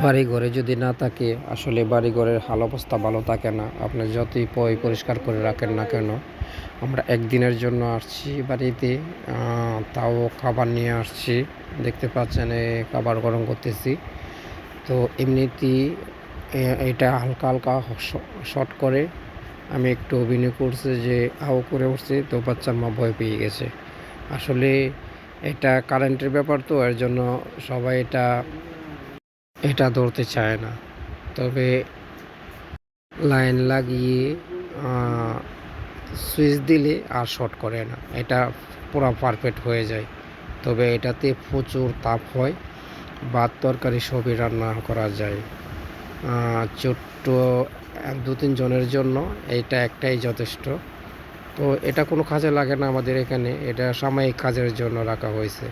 বাড়িঘরে যদি না থাকে, আসলে বাড়িঘরের হাল অবস্থা ভালো থাকে না। আপনি যতই পরিষ্কার করে রাখেন না কেন, আমরা একদিনের জন্য আসছি বাড়িতে, তাও খাবার নিয়ে আসছি। দেখতে পাচ্ছেন খাবার গরম করতেছি। তো এমনিতেই এটা হালকা হালকা শর্ট করে আমি একটু অভিনয় করছি যে হাও করে উঠছি, তো বাচ্চার মা ভয় পেয়ে গেছে। আসলে এটা কারেন্টের ব্যাপার, তো এর জন্য সবাই এটা ধরতে চায় না। তবে লাইন লাগিয়ে সুইচ দিলে আর শর্ট করে না, এটা পুরো পারফেক্ট হয়ে যায়। তবে এটাতে প্রচুর তাপ হয়, ভাত তরকারি সবই রান্না করা যায়। ছোট্ট 2-3 জনের জন্য এইটা একটাই যথেষ্ট। তো এটা কোনো কাজে লাগে না আমাদের এখানে, এটা সাময়িক কাজের জন্য রাখা হয়েছে।